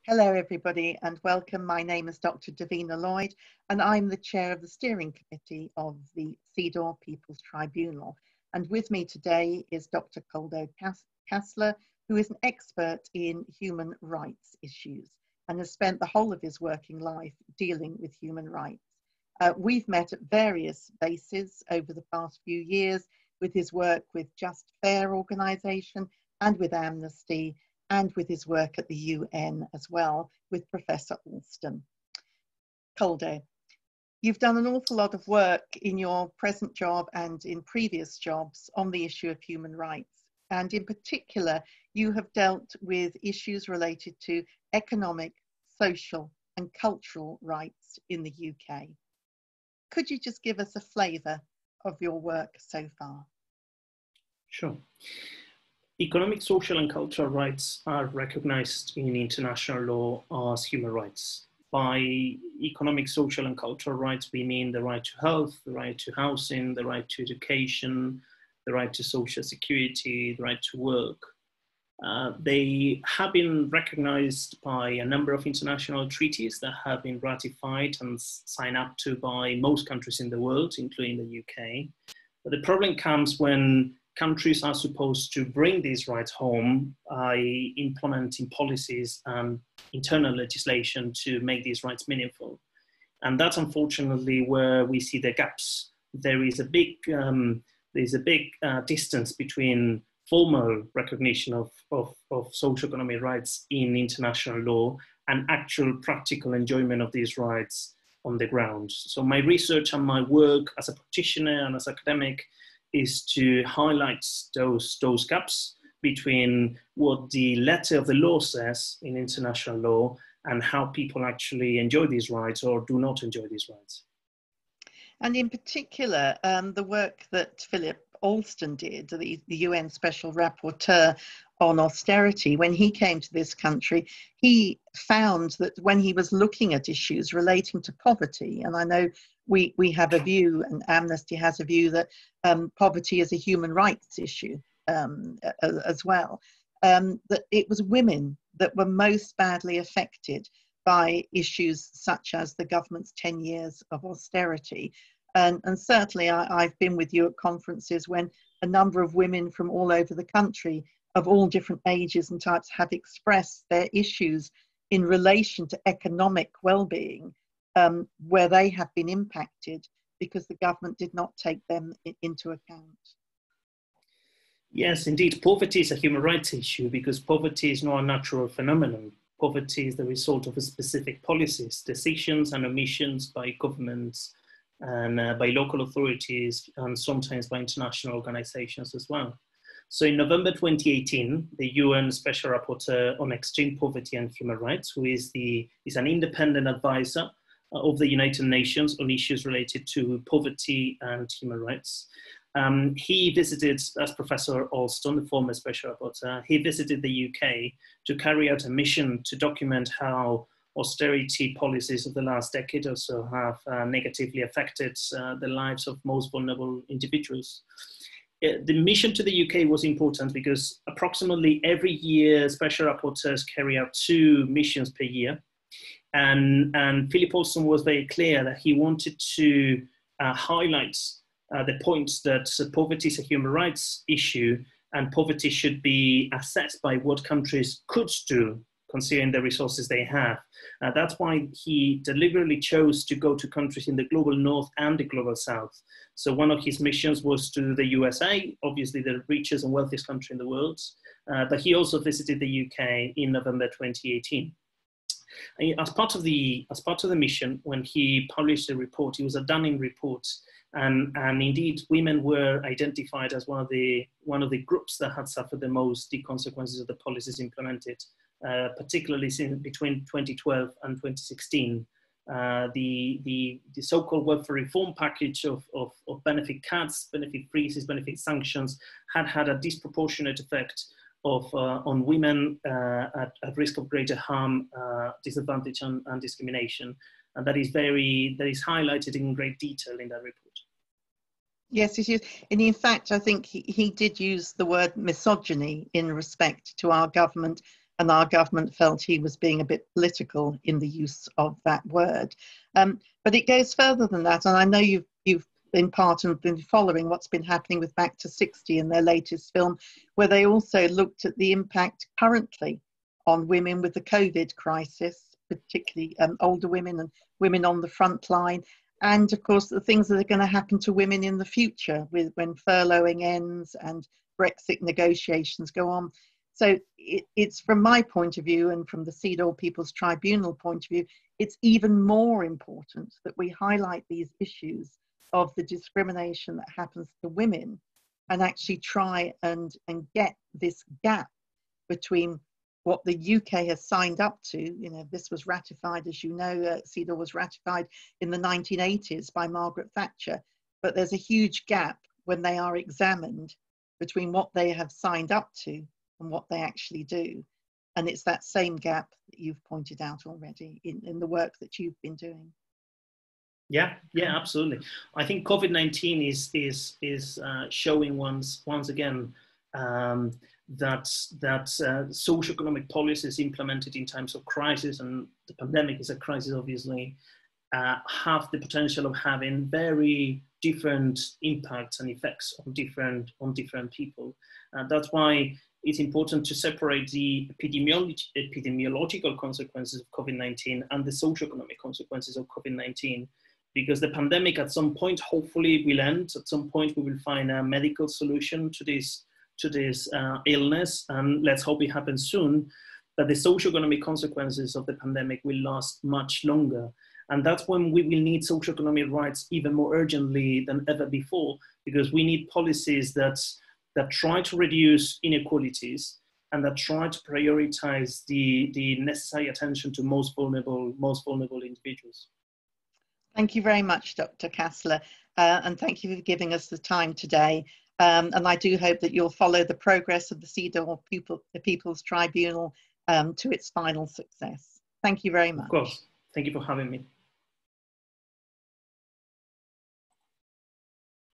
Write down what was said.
Hello everybody and welcome. My name is Dr. Davina Lloyd and I'm the chair of the steering committee of the CEDAW People's Tribunal. And with me today is Dr. Koldo Casla, who is an expert in human rights issues and has spent the whole of his working life dealing with human rights. We've met at various bases over the past few years with his work with Just Fair organisation and with Amnesty, and with his work at the UN as well, with Professor Alston. Koldo, you've done an awful lot of work in your present job and in previous jobs on the issue of human rights. And in particular, you have dealt with issues related to economic, social, and cultural rights in the UK. Could you just give us a flavour of your work so far? Sure. Economic, social and cultural rights are recognized in international law as human rights. By economic, social and cultural rights, we mean the right to health, the right to housing, the right to education, the right to social security, the right to work. They have been recognized by a number of international treaties that have been ratified and signed up to by most countries in the world, including the UK. But the problem comes when countries are supposed to bring these rights home by implementing policies and internal legislation to make these rights meaningful. And that's unfortunately where we see the gaps. There is a big, distance between formal recognition of socioeconomic rights in international law and actual practical enjoyment of these rights on the ground. So my research and my work as a practitioner and as an academic is to highlight those gaps between what the letter of the law says in international law and how people actually enjoy these rights or do not enjoy these rights. And in particular, the work that Philip Alston did, the UN Special Rapporteur on austerity, when he came to this country, he found that when he was looking at issues relating to poverty, and I know we have a view, and Amnesty has a view, that poverty is a human rights issue as well, that it was women that were most badly affected by issues such as the government's 10 years of austerity. And certainly I've been with you at conferences when a number of women from all over the country of all different ages and types have expressed their issues in relation to economic well-being, where they have been impacted because the government did not take them into account. Yes, indeed. Poverty is a human rights issue because poverty is not a natural phenomenon. Poverty is the result of specific policies, decisions and omissions by governments and by local authorities and sometimes by international organizations as well. So in November 2018, the UN Special Rapporteur on Extreme Poverty and Human Rights, who is an independent advisor of the United Nations on issues related to poverty and human rights. He visited, as Professor Alston, the former Special Rapporteur, he visited the UK to carry out a mission to document how austerity policies of the last decade or so have negatively affected the lives of most vulnerable individuals. The mission to the UK was important because approximately every year special rapporteurs carry out 2 missions per year. And Philip Alston was very clear that he wanted to highlight the points that poverty is a human rights issue and poverty should be assessed by what countries could do considering the resources they have. That's why he deliberately chose to go to countries in the global north and the global south. So one of his missions was to the USA, obviously the richest and wealthiest country in the world, but he also visited the UK in November 2018. As part of the mission, when he published a report, it was a Dunning report, and indeed women were identified as one of the groups that had suffered the most the consequences of the policies implemented, particularly between 2012 and 2016. The so-called welfare reform package of benefit cuts, benefit freezes, benefit sanctions had a disproportionate effect on women at risk of greater harm, disadvantage and discrimination. And that is highlighted in great detail in that report. Yes, it is. And in fact, I think he did use the word misogyny in respect to our government and our government felt he was being a bit political in the use of that word. But it goes further than that, and I know you've in part and been following what's been happening with Back to 60 in their latest film, where they also looked at the impact currently on women with the COVID crisis, particularly older women and women on the front line, and of course the things that are going to happen to women in the future when furloughing ends and Brexit negotiations go on. So it's from my point of view and from the CEDAW People's Tribunal point of view, it's even more important that we highlight these issues of the discrimination that happens to women and actually try and get this gap between what the UK has signed up to. You know, this was ratified, as you know, CEDAW was ratified in the 1980s by Margaret Thatcher, but there's a huge gap when they are examined between what they have signed up to and what they actually do. And it's that same gap that you've pointed out already in the work that you've been doing. Yeah, absolutely. I think COVID-19 is showing once again that socioeconomic policies implemented in times of crisis, and the pandemic is a crisis, obviously, have the potential of having very different impacts and effects on different people. That's why it's important to separate the epidemiological consequences of COVID-19 and the socioeconomic consequences of COVID-19. Because the pandemic at some point hopefully will end. At some point we will find a medical solution to this illness, and let's hope it happens soon. But the socioeconomic consequences of the pandemic will last much longer. And that's when we will need socioeconomic rights even more urgently than ever before, because we need policies that try to reduce inequalities and that try to prioritize the necessary attention to most vulnerable individuals. Thank you very much, Dr. Casla, and thank you for giving us the time today. And I do hope that you'll follow the progress of the CEDAW People's Tribunal to its final success. Thank you very much. Of course. Thank you for having me.